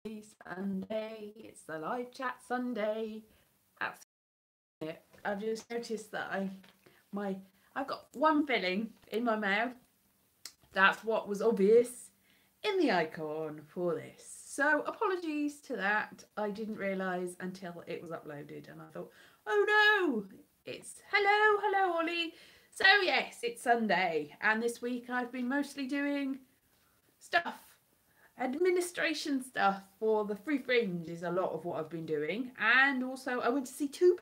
Sunday, it's the live chat Sunday. That's it. I've just noticed that I've got one filling in my mouth. That's what was obvious in the icon for this. So apologies to that. I didn't realise until it was uploaded, and I thought, oh no, it's hello Ollie. So yes, it's Sunday, and this week I've been mostly doing stuff. Administration stuff for the Free Fringe is a lot of what I've been doing. And also I went to see two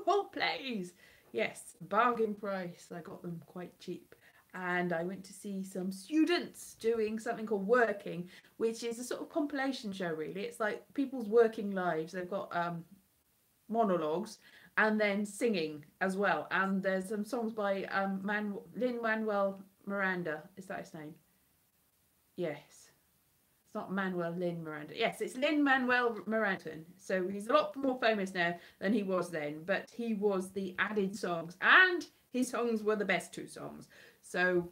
whole plays. Yes, bargain price. I got them quite cheap. And I went to see some students doing something called Working, which is a sort of compilation show really. It's like people's working lives. They've got monologues and then singing as well. And there's some songs by Lin-Manuel Miranda. Is that his name? Yes. It's not Manuel Lin Miranda. Yes, it's Lin-Manuel Miranda. So he's a lot more famous now than he was then, but he was the added songs, and his songs were the best two songs. So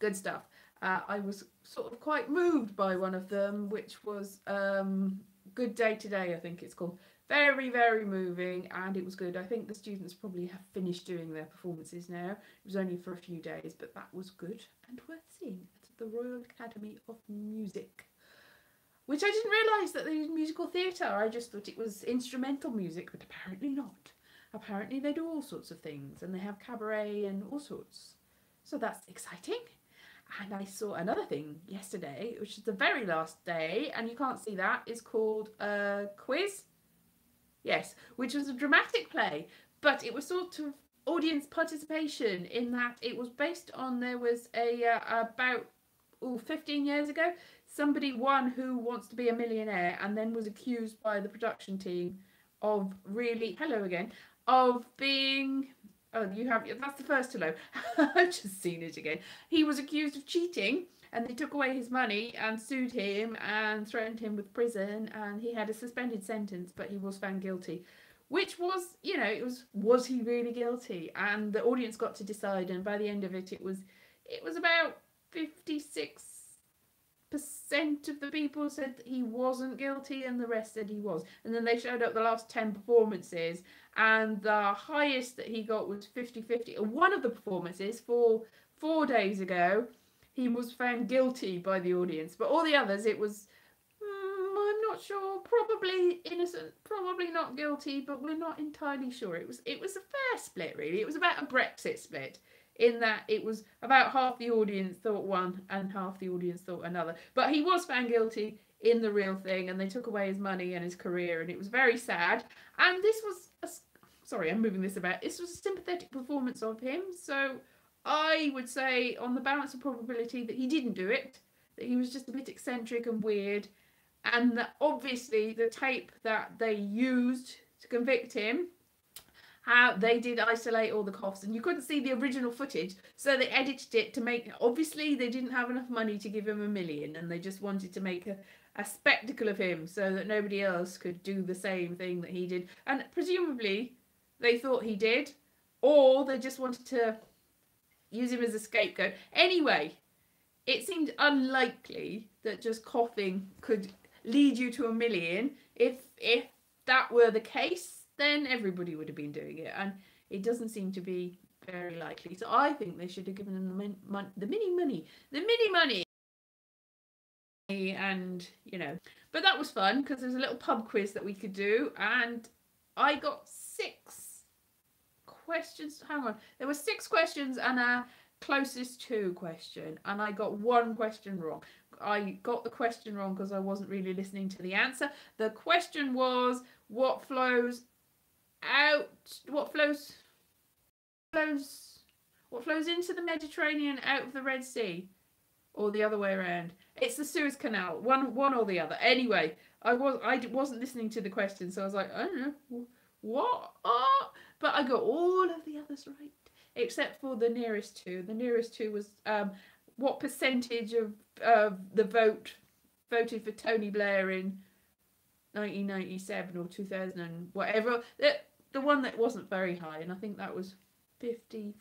good stuff. I was sort of quite moved by one of them, which was Good Day Today, I think it's called. Very, very moving, and it was good. I think the students probably have finished doing their performances now. It was only for a few days, but that was good and worth seeing at the Royal Academy of Music, which I didn't realise that they did musical theatre. I just thought it was instrumental music, but apparently not. Apparently they do all sorts of things, and they have cabaret and all sorts. So that's exciting. And I saw another thing yesterday, which is the very last day, and you can't see that. It's called Quiz. Yes, which was a dramatic play, but it was sort of audience participation in that it was based on, there was about 15 years ago, somebody won Who Wants to Be a Millionaire and then was accused by the production team of being, that's the first hello. I've just seen it again. He was accused of cheating, and they took away his money and sued him and threatened him with prison, and he had a suspended sentence, but he was found guilty, which was, was he really guilty? And the audience got to decide, and by the end of it, it was about 56% of the people said that he wasn't guilty, and the rest said he was. And then they showed up the last 10 performances, and the highest that he got was 50-50. And one of the performances, for 4 days ago, he was found guilty by the audience, but all the others, it was, I'm not sure, probably innocent, probably not guilty, but we're not entirely sure. It was a fair split, really. It was about a Brexit split, in that it was about half the audience thought one and half the audience thought another. But he was found guilty in the real thing, and they took away his money and his career, and it was very sad. And this was, sorry, I'm moving this about. This was a sympathetic performance of him, so I would say, on the balance of probability, that he didn't do it, that he was just a bit eccentric and weird, and that obviously the tape that they used to convict him, how they did isolate all the coughs, and you couldn't see the original footage, so they edited it to make, obviously they didn't have enough money to give him $1 million, and they just wanted to make a spectacle of him so that nobody else could do the same thing that he did, and presumably they thought he did, or they just wanted to use him as a scapegoat. Anyway, it seemed unlikely that just coughing could lead you to $1 million. If that were the case, then everybody would have been doing it, and it doesn't seem to be very likely. So I think they should have given him the mini money, and But that was fun, because there's a little pub quiz that we could do, and I got 6 questions. Hang on, there were 6 questions and a closest to question, and I got 1 question wrong. I got the question wrong because I wasn't really listening to the answer. The question was, what flows into the Mediterranean out of the Red Sea, or the other way around? It's the Suez Canal, one or the other. Anyway, I wasn't listening to the question, so I was like, I don't know what. But I got all of the others right, except for the nearest 2. The nearest 2 was what percentage of the vote voted for Tony Blair in 1997 or 2000 and whatever. The one that wasn't very high, and I think that was 54%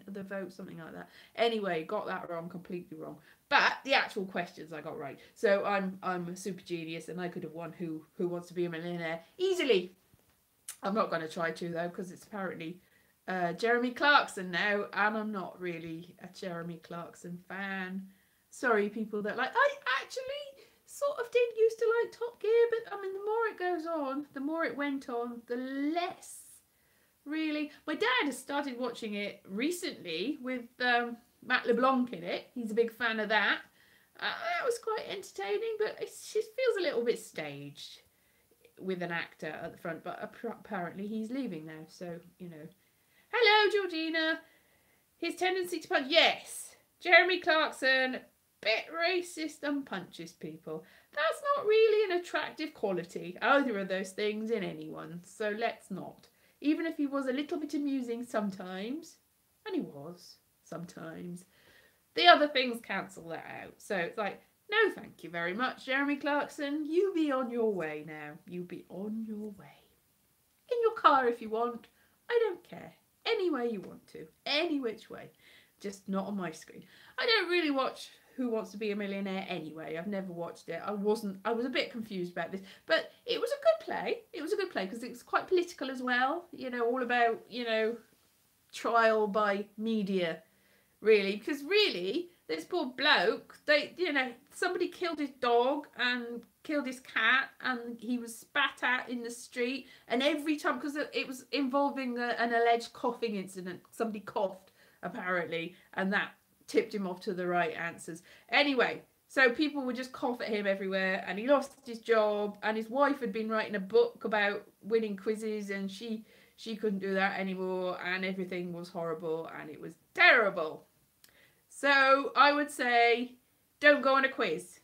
of the vote, something like that. Anyway, got that wrong, completely wrong. But the actual questions I got right. So I'm a super genius, and I could have won Who Wants to Be a Millionaire easily. I'm not going to try to though, because it's apparently Jeremy Clarkson now, and I'm not really a Jeremy Clarkson fan. Sorry, people that like. I actually sort of did used to like Top Gear, but I mean, the more it goes on, the more it went on, the less. Really, my dad has started watching it recently with Matt LeBlanc in it. He's a big fan of that. That was quite entertaining, but it just feels a little bit staged with an actor at the front. But apparently he's leaving now, so you know. Hello, Georgina. His tendency to punch. Yes, Jeremy Clarkson, bit racist and punches people. That's not really an attractive quality, either of those things, in anyone. So let's not. Even if he was a little bit amusing sometimes, and he was sometimes, the other things cancel that out. So it's like, no thank you very much, Jeremy Clarkson. You be on your way now. You be on your way. In your car if you want. I don't care. Any way you want to. Any which way. Just not on my screen. I don't really watch Who Wants to Be a Millionaire anyway. I've never watched it. I was a bit confused about this, but it was a good play. It was a good play because it was quite political as well. You know, all about, you know, trial by media, really. Because really, this poor bloke, you know, somebody killed his dog and killed his cat, and he was spat at in the street. And every time, because it was involving an alleged coughing incident, somebody coughed apparently, and that tipped him off to the right answers. Anyway, so people would just cough at him everywhere, and he lost his job, and his wife had been writing a book about winning quizzes, and she couldn't do that anymore, and everything was horrible, and it was terrible. So I would say, don't go on a quiz.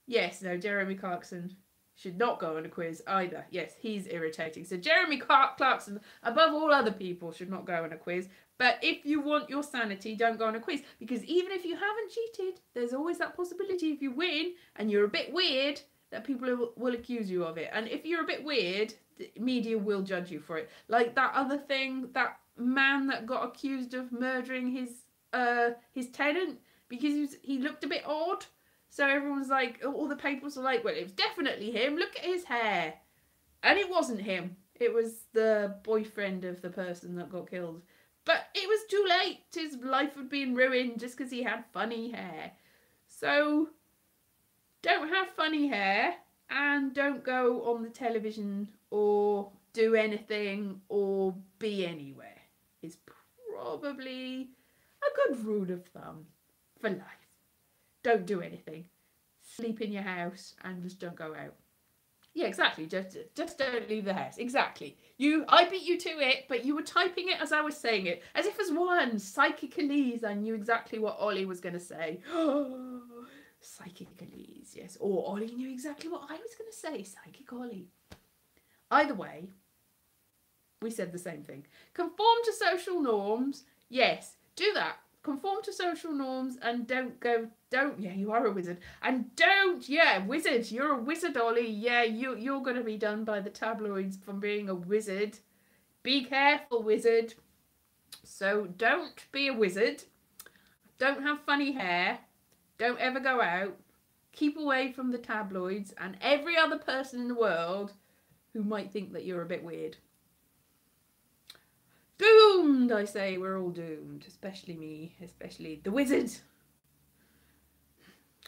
Yes, no, Jeremy Clarkson should not go on a quiz either. Yes, he's irritating. So Jeremy Clarkson, above all other people, should not go on a quiz. But if you want your sanity, don't go on a quiz. Because even if you haven't cheated, there's always that possibility if you win and you're a bit weird, that people will accuse you of it. And if you're a bit weird, the media will judge you for it. Like that other thing, that man that got accused of murdering his tenant because he looked a bit odd. So everyone's like, all the papers are like, well, it was definitely him. Look at his hair. And it wasn't him. It was the boyfriend of the person that got killed. But it was too late. His life had been ruined just because he had funny hair. So don't have funny hair and don't go on the television or do anything or be anywhere. Is probably a good rule of thumb for life. Don't do anything. Sleep in your house and just don't go out. Yeah, exactly. Just don't leave the house. Exactly. I beat you to it, but you were typing it as I was saying it. As if as one. Psychic Elise. I knew exactly what Ollie was going to say. Oh, Psychic Elise, yes. Or Ollie knew exactly what I was going to say. Psychic Ollie. Either way, we said the same thing. Conform to social norms. Yes, do that. Conform to social norms and yeah, you are a wizard. And wizard, you're a wizard, Ollie. Yeah, you're going to be done by the tabloids from being a wizard. Be careful, wizard. So don't be a wizard. Don't have funny hair. Don't ever go out. Keep away from the tabloids and every other person in the world who might think that you're a bit weird. Doomed, I say. We're all doomed. Especially me. Especially the wizard.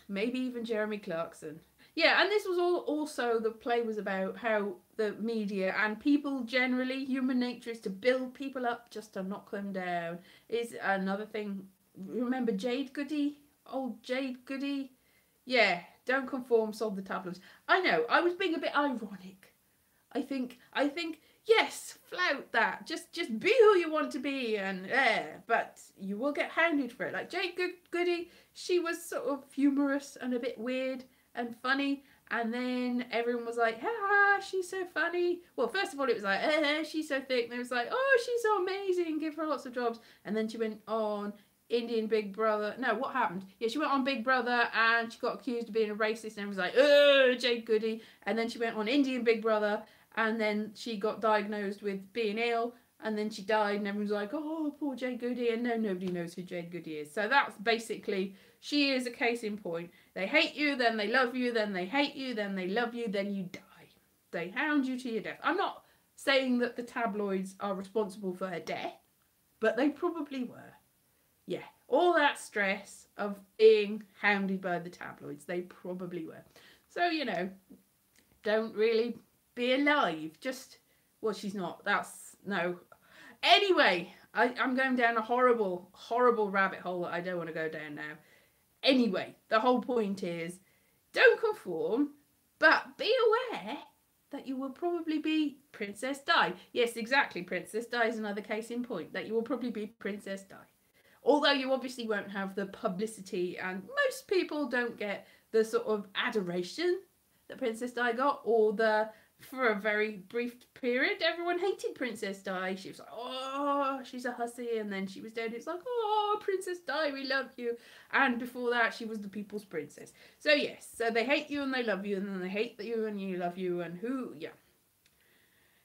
Maybe even Jeremy Clarkson. Yeah, and this was also, the play was about how the media and people generally, human nature is to build people up just to knock them down. Is another thing. Remember Jade Goody? Old Jade Goody? Yeah, don't conform, solve the tabloids. I know, I was being a bit ironic. I think yes, flout that. Just be who you want to be, and but you will get hounded for it. Like Jade Goody, she was sort of humorous and a bit weird and funny, and then everyone was like, ha, she's so funny. Well, first of all, it was like, she's so thick. And it was like, oh, she's so amazing, give her lots of jobs. And then she went on Indian Big Brother. No, what happened? Yeah, she went on Big Brother and she got accused of being a racist, and it was like, Jade Goody. And then she went on Indian Big Brother, and then she got diagnosed with being ill, and then she died, and everyone's like, oh, poor Jade Goody, and no, nobody knows who Jade Goody is. So that's basically, she is a case in point. They hate you, then they love you, then they hate you, then they love you, then you die. They hound you to your death. I'm not saying that the tabloids are responsible for her death, but they probably were. Yeah, all that stress of being hounded by the tabloids, they probably were. So, you know, don't really be alive. Just, well, she's not. That's, no. Anyway, I'm going down a horrible, horrible rabbit hole that I don't want to go down now. Anyway, the whole point is, don't conform, but be aware that you will probably be Princess Di. Yes, exactly, Princess Di is another case in point, that you will probably be Princess Di. Although you obviously won't have the publicity, and most people don't get the sort of adoration that Princess Di got, or the, for a very brief period, everyone hated Princess Di. She was like, oh, she's a hussy, and then she was dead. It's like, oh, Princess Di, we love you. And before that, she was the people's princess. So yes, so they hate you and they love you, and then they hate you and you love you, and who, yeah.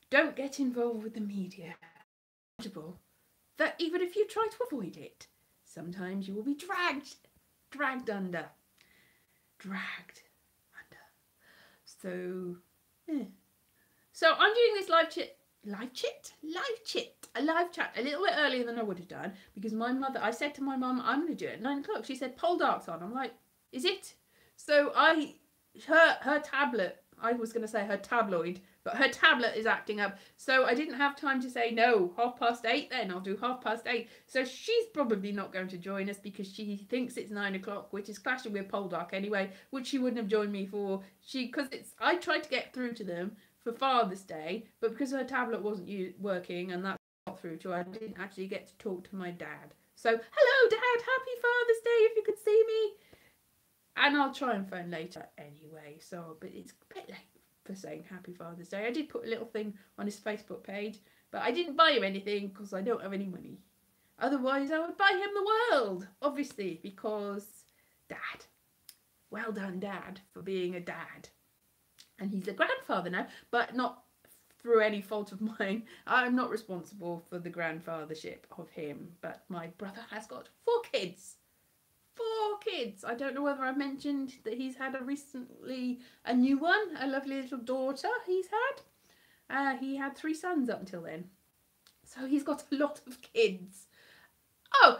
Don't get involved with the media. That even if you try to avoid it, sometimes you will be dragged under. So, yeah. So I'm doing this live chat a little bit earlier than I would have done, because my mother, I said to my mum, I'm going to do it at 9 o'clock. She said, Poldark's on. I'm like, is it? So her tablet, I was going to say her tabloid, but her tablet is acting up. So I didn't have time to say, no, 8:30 then, I'll do 8:30. So she's probably not going to join us because she thinks it's 9 o'clock, which is clashing with Poldark anyway, which she wouldn't have joined me for. Because I tried to get through to them for Father's Day, but because her tablet wasn't working and that's not through to her, I didn't actually get to talk to my dad. So, hello Dad, happy Father's Day if you could see me. And I'll try and phone later anyway, so, but it's a bit late for saying happy Father's Day. I did put a little thing on his Facebook page, but I didn't buy him anything because I don't have any money. Otherwise I would buy him the world, obviously, because Dad. Well done, Dad, for being a dad. And he's a grandfather now, but not through any fault of mine. I'm not responsible for the grandfathership of him, but my brother has got 4 kids. 4 kids. I don't know whether I mentioned that he's had a new one, a lovely little daughter he's had. He had 3 sons up until then. So he's got a lot of kids. Oh,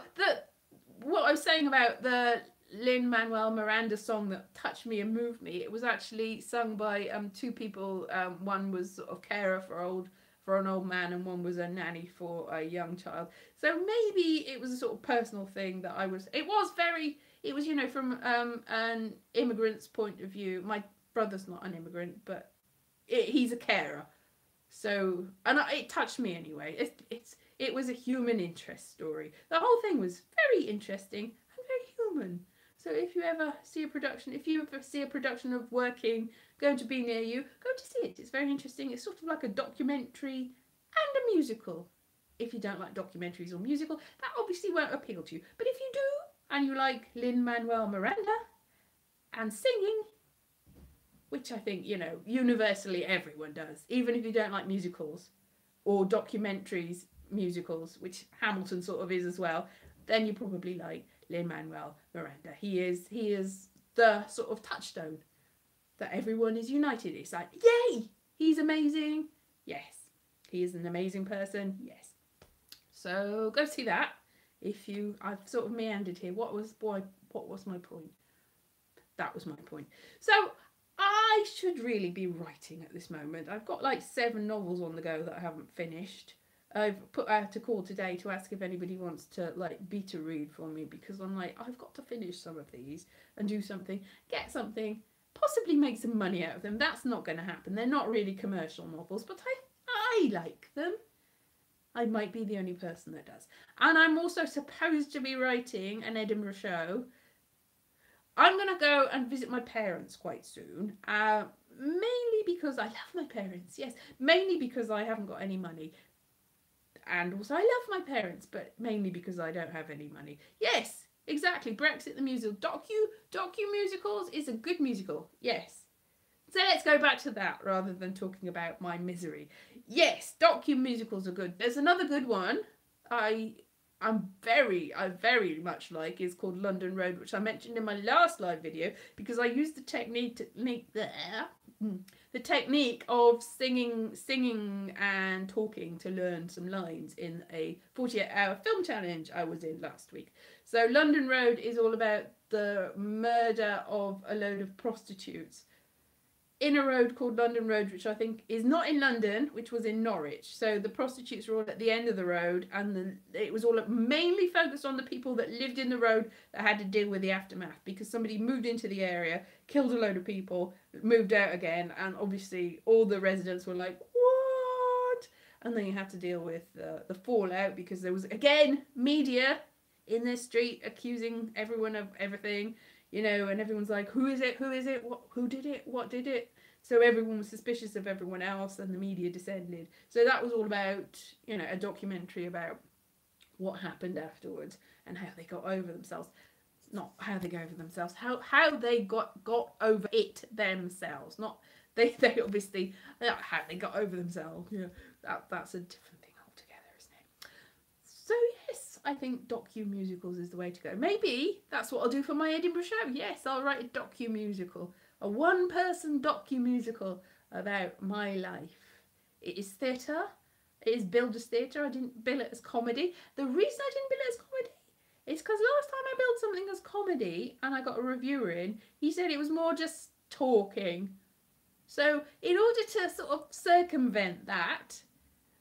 what I was saying about the Lin-Manuel Miranda song that touched me and moved me, it was actually sung by 2 people. One was sort of carer for an old man, and one was a nanny for a young child. So maybe it was a sort of personal thing that it was, you know, from an immigrant's point of view. My brother's not an immigrant, but he's a carer. So, and it touched me anyway. It was a human interest story. The whole thing was very interesting and very human. So if you ever see a production of Working going to be near you, go to see it. It's very interesting. It's sort of like a documentary and a musical. If you don't like documentaries or musical, that obviously won't appeal to you. But if you do, and you like Lin-Manuel Miranda and singing, which I think, you know, universally everyone does, even if you don't like musicals or documentaries, musicals, which Hamilton sort of is as well, then you probably like Lin-Manuel Miranda. He is the sort of touchstone that everyone is united. It's like, yay, he's amazing. Yes, he is an amazing person. Yes. So go see that. I've sort of meandered here. What was my point? That was my point. So I should really be writing at this moment. I've got like 7 novels on the go that I haven't finished. I've put out a call today to ask if anybody wants to like beta read for me, because I'm like, I've got to finish some of these and do something, get something, possibly make some money out of them. That's not going to happen. They're not really commercial novels, but I like them. I might be the only person that does. And I'm also supposed to be writing an Edinburgh show. I'm going to go and visit my parents quite soon. Mainly because I love my parents. Yes, mainly because I haven't got any money. And also I love my parents, but mainly because I don't have any money. Yes, exactly. Brexit the musical. Docu musicals is a good musical. Yes. So let's go back to that rather than talking about my misery. Yes, docu-musicals are good. There's another good one I very much like, is called London Road, which I mentioned in my last live video because I used the technique of singing and talking to learn some lines in a 48-hour film challenge I was in last week. So London Road is all about the murder of a load of prostitutes in a road called London Road, which I think is not in London, which was in Norwich. So the prostitutes were all at the end of the road, and it was all mainly focused on the people that lived in the road that had to deal with the aftermath, because somebody moved into the area, killed a load of people, moved out again, and obviously all the residents were like, what? And then you had to deal with the fallout, because there was, again, media in this street accusing everyone of everything. You know, and everyone's like, who is it? Who is it? Who did it? What did it? So everyone was suspicious of everyone else, and the media descended. So that was all about, you know, a documentary about what happened afterwards and how they got over themselves. Not how they got over themselves, how they got over it themselves. Not they obviously, how they got over themselves. Yeah, that's a different thing altogether, isn't it? So yes, I think docu-musicals is the way to go. Maybe that's what I'll do for my Edinburgh show. Yes, I'll write a docu-musical. A one-person docu-musical about my life. It is theatre. It is billed as theatre. I didn't bill it as comedy. The reason I didn't bill it as comedy is because last time I billed something as comedy and I got a reviewer in, he said it was more just talking. So in order to sort of circumvent that,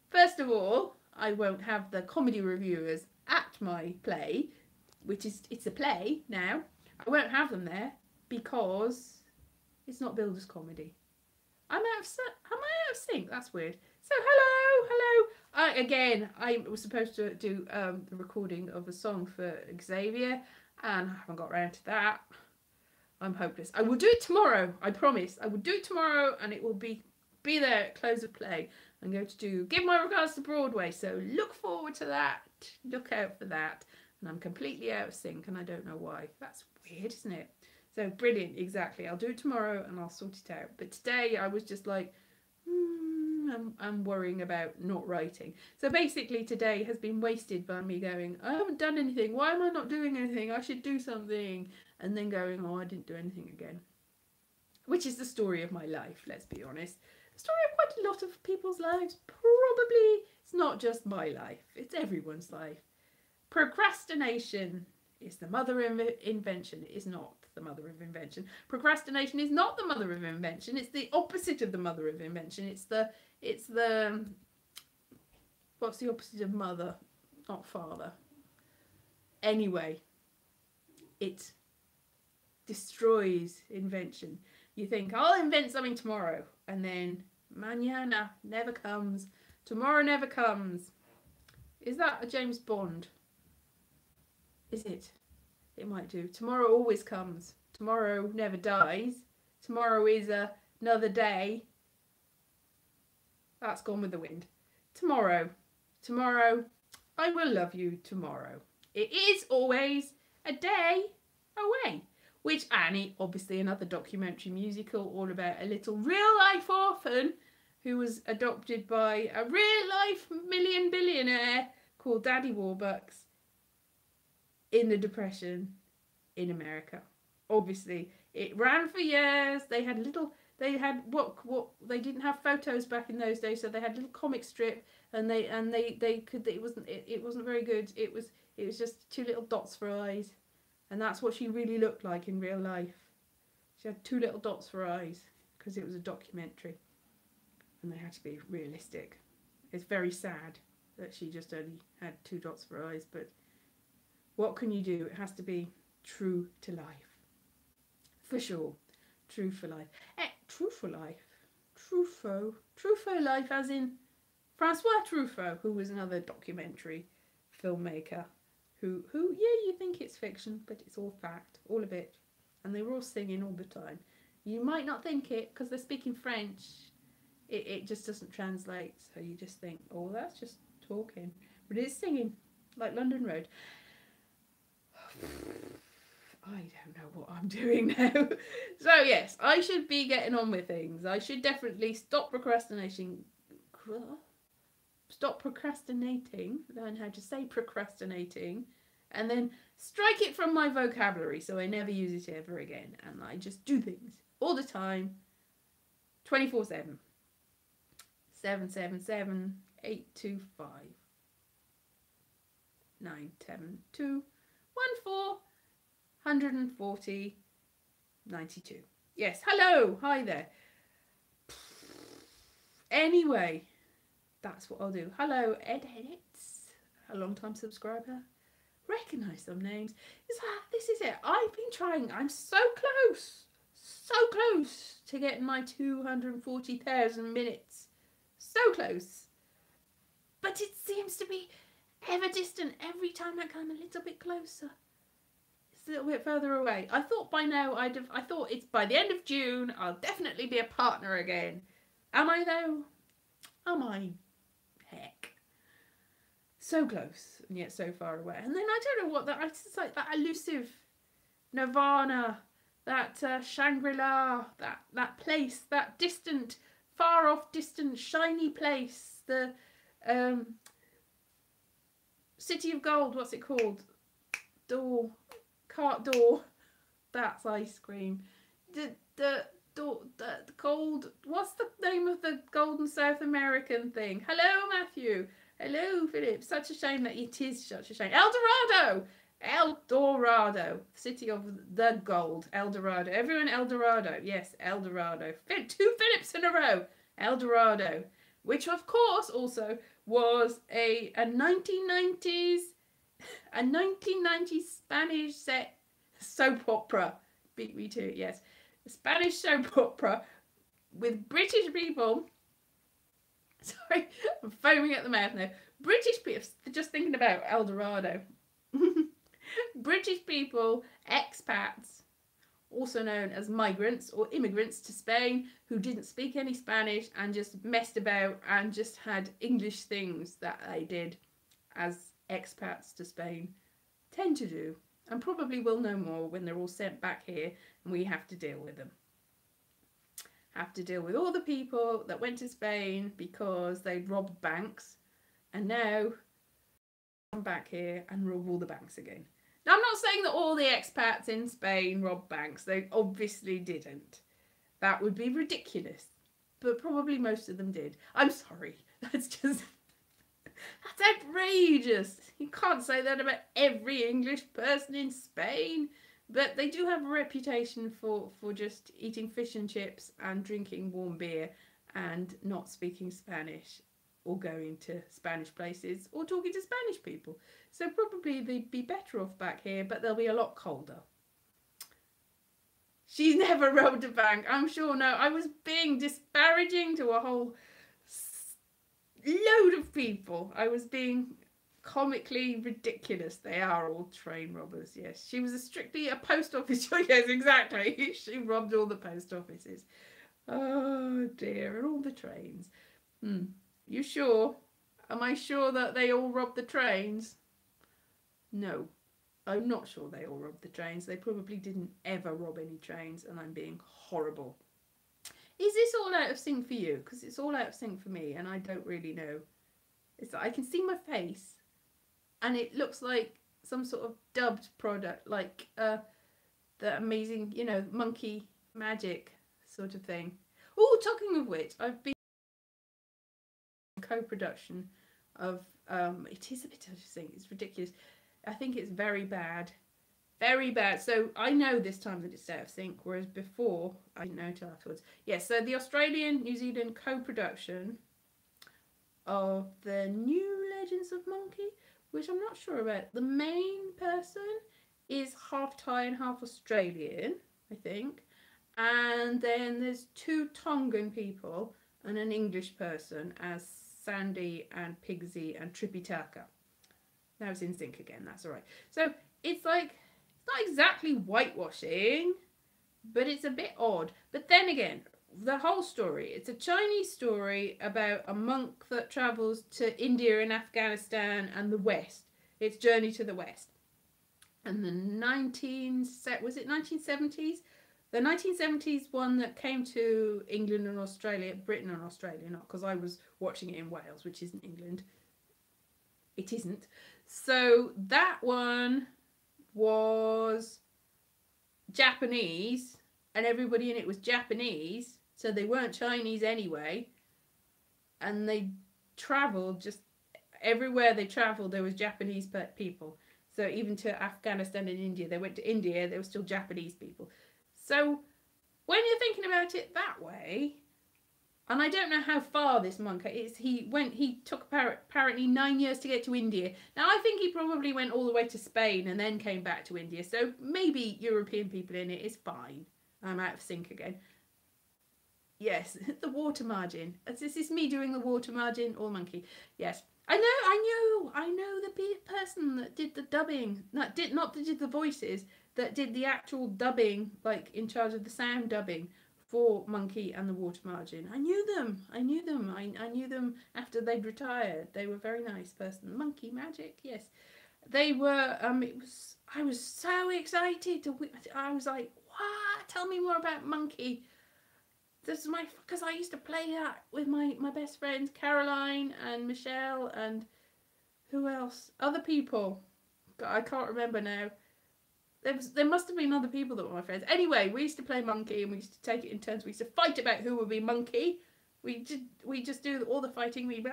first of all, I won't have the comedy reviewers at my play, it's a play now. I won't have them there because it's not billed as comedy. Am I out of sync? That's weird. So hello. Again, I was supposed to do the recording of a song for Xavier, and I haven't got around to that. I'm hopeless. I will do it tomorrow. I promise. I will do it tomorrow, and it will be there at close of play. I'm going to give my regards to Broadway, so look forward to that. Look out for that. And I'm completely out of sync, and I don't know why. That's weird, isn't it? So brilliant, exactly. I'll do it tomorrow, and I'll sort it out. But today, I was just like, I'm worrying about not writing. So basically, today has been wasted by me going, I haven't done anything. Why am I not doing anything? I should do something. And then going, oh, I didn't do anything again. Which is the story of my life, let's be honest. Story of quite a lot of people's lives. Probably it's not just my life, it's everyone's life. Procrastination is the mother of invention. It is not the mother of invention. Procrastination is not the mother of invention. It's the opposite of the mother of invention. It's the what's the opposite of mother? Not father. Anyway, it destroys invention. You think, I'll invent something tomorrow, and then mañana never comes. Tomorrow never comes. Is that a James Bond? Is it? It might do. Tomorrow always comes. Tomorrow never dies. Tomorrow is another day. That's Gone with the Wind. Tomorrow, I will love you tomorrow. It is always a day away. Which Annie, obviously another documentary musical all about a little real life orphan who was adopted by a real life billionaire called Daddy Warbucks in the Depression in America. Obviously, it ran for years. They had what they didn't have photos back in those days, so they had a little comic strip, and it wasn't very good. It was just two little dots for eyes. And that's what she really looked like in real life. She had two little dots for eyes because it was a documentary. And they had to be realistic. It's very sad that she just only had two dots for eyes. But what can you do? It has to be true to life. For sure. True for life. True for life. Truffaut life as in Francois Truffaut, who was another documentary filmmaker. Who, yeah, you think it's fiction, but it's all fact, all of it. And they were all singing all the time. You might not think it, because they're speaking French. It just doesn't translate, so you just think, oh, that's just talking. But it is singing, like London Road. I don't know what I'm doing now. So yes, I should be getting on with things. I should definitely stop procrastinating. Stop procrastinating. Learn how to say procrastinating. And then strike it from my vocabulary so I never use it ever again. And I just do things all the time. 24/7. 777 825 972 14 140 92. Yes, hello, hi there. Anyway, that's what I'll do. Hello, Ed Edits, a long time subscriber. Recognise some names. This is it. I've been trying. I'm so close to getting my 240,000 minutes. So close. But it seems to be ever distant every time I come a little bit closer. It's a little bit further away. I thought by now I thought it's by the end of June I'll definitely be a partner again. Am I though? Am I? Heck. So close and yet so far away. And then I don't know what that. It's like that elusive nirvana, that Shangri-La, that place, that distant, far off, distant, shiny place. The City of Gold. What's it called? Cart door. That's ice cream. The cold. What's the name of the golden South American thing? Hello, Matthew. Hello, Philip. Such a shame that it is such a shame. El Dorado. El Dorado. City of the gold. El Dorado. Everyone, El Dorado. Yes, El Dorado. 2 Philips in a row. El Dorado. Which, of course, also was a 1990s Spanish set soap opera. Beat me to it, yes. A Spanish soap opera with British people. Sorry, I'm foaming at the mouth now. British people, just thinking about El Dorado. British people, expats, also known as migrants or immigrants to Spain, who didn't speak any Spanish and just messed about and just had English things that they did as expats to Spain tend to do, and probably will know more when they're all sent back here and we have to deal with them. Have to deal with all the people that went to Spain because they'd robbed banks and now come back here and rob all the banks again. Now, I'm not saying that all the expats in Spain robbed banks. They obviously didn't. That would be ridiculous. But probably most of them did. I'm sorry. That's outrageous. You can't say that about every English person in Spain. But they do have a reputation for just eating fish and chips and drinking warm beer and not speaking Spanish or going to Spanish places or talking to Spanish people. So probably they'd be better off back here, but they'll be a lot colder. She's never robbed a bank, I'm sure. No, I was being disparaging to a whole load of people. I was being comically ridiculous. They are all train robbers, yes. She was strictly a post office. Yes, exactly. She robbed all the post offices. Oh dear, and all the trains. You sure? Am I sure that they all robbed the trains? No, I'm not sure they all robbed the trains. They probably didn't ever rob any trains, and I'm being horrible. Is this all out of sync for you? Because it's all out of sync for me, and I don't really know. It's like I can see my face, and it looks like some sort of dubbed product, like the amazing, monkey magic sort of thing. Oh, talking of which, I've been co-production of it is a bit out of sync. It's ridiculous. I think it's very bad. Very bad. So I know this time that it's out of sync, whereas before I didn't know until afterwards. Yes, so the Australian-New Zealand co-production of the new Legends of Monkey, which I'm not sure about. The main person is half Thai and half Australian, I think. And then there's 2 Tongan people and an English person as Sandy and Pigsy and Tripitaka. Now it's in sync again, that's alright. So it's like, it's not exactly whitewashing, but it's a bit odd. But then again, the whole story, it's a Chinese story about a monk that travels to India and Afghanistan and the West. It's Journey to the West. and the 1970s? The 1970s one that came to England and Australia, Britain and Australia, not because I was watching it in Wales, which isn't England. It isn't. So that one was Japanese, and everybody in it was Japanese, so they weren't Chinese anyway. And they travelled, just everywhere they travelled, there was Japanese people. So even to Afghanistan and India, they went to India, there were still Japanese people. So when you're thinking about it that way, and I don't know how far this monk is, he took apparently 9 years to get to India. Now I think he probably went all the way to Spain and then came back to India. So maybe European people in it is fine. I'm out of sync again. Yes, the water margin. This is me doing the water margin or monkey. Yes. I know the person that did the dubbing, not did the voices, that did the actual dubbing, like in charge of the sound dubbing for Monkey and the Water Margin. I knew them. I knew them after they'd retired. They were a very nice person. Monkey Magic, yes. They were, I was so excited. I was like, what? Tell me more about Monkey. This is because I used to play that with my best friends, Caroline and Michelle and who else? Other people. I can't remember now. There must have been other people that were my friends. Anyway, we used to play Monkey and we used to take it in turns. We used to fight about who would be Monkey. We just do all the fighting. We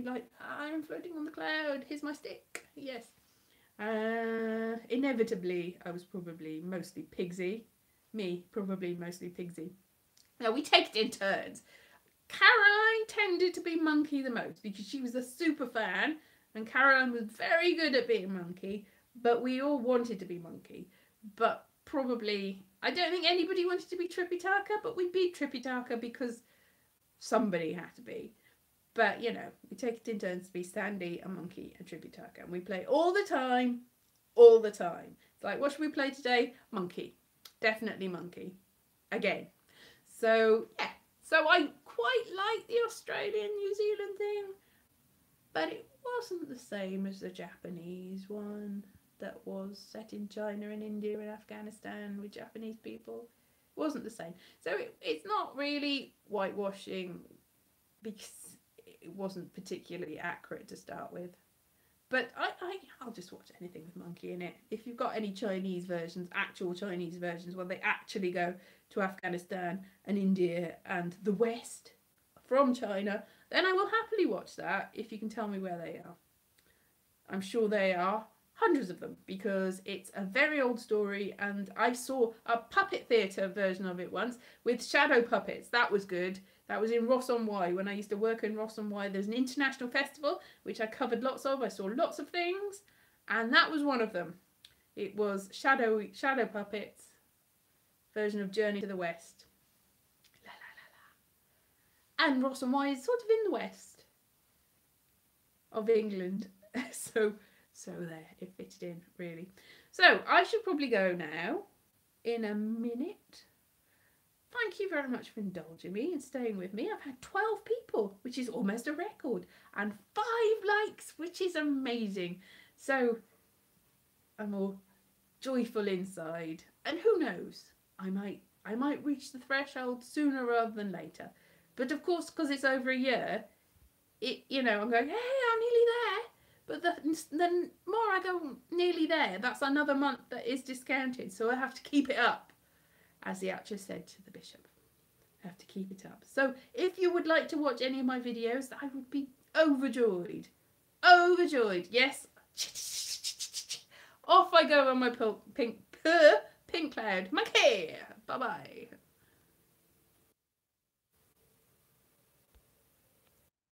like, I'm floating on the cloud. Here's my stick. Yes. Inevitably, I was probably mostly Pigsy. Me, probably mostly Pigsy. Now, we take it in turns. Caroline tended to be Monkey the most because she was a super fan and Caroline was very good at being Monkey, but we all wanted to be Monkey. But probably, I don't think anybody wanted to be Trippy Tarka, but we beat Trippy Tarka because somebody had to be. But, you know, we take it in turns to be Sandy, a Monkey, and Trippy Tarka. And we play all the time, all the time. It's like, what should we play today? Monkey. Definitely Monkey. Again. So, yeah. So I quite like the Australian-New Zealand thing, but it wasn't the same as the Japanese one that was set in China and India and Afghanistan with Japanese people. It wasn't the same. So it's not really whitewashing because it wasn't particularly accurate to start with. But I'll just watch anything with Monkey in it. If you've got any Chinese versions, actual Chinese versions, where they actually go to Afghanistan and India and the West from China, then I will happily watch that if you can tell me where they are. I'm sure they are hundreds of them because it's a very old story and I saw a puppet theatre version of it once with shadow puppets. That was good. That was in Ross-on-Wye. When I used to work in Ross-on-Wye, there's an international festival, which I covered lots of. I saw lots of things, and that was one of them. It was shadow puppets, version of Journey to the West. La, la, la, la. And Ross-on-Wye is sort of in the west of England. so there, it fitted in, really. So, I should probably go now, in a minute. Thank you very much for indulging me and staying with me. I've had 12 people, which is almost a record, and 5 likes, which is amazing. So I'm all joyful inside, and who knows, I might reach the threshold sooner rather than later. But of course, because it's over a year, I'm going, hey, I'm nearly there. But the more I go nearly there, that's another month that is discounted. So I have to keep it up. As the actress said to the bishop, I have to keep it up. So if you would like to watch any of my videos, I would be overjoyed. Overjoyed. Yes. Off I go on my pink cloud. Monkey. Bye-bye.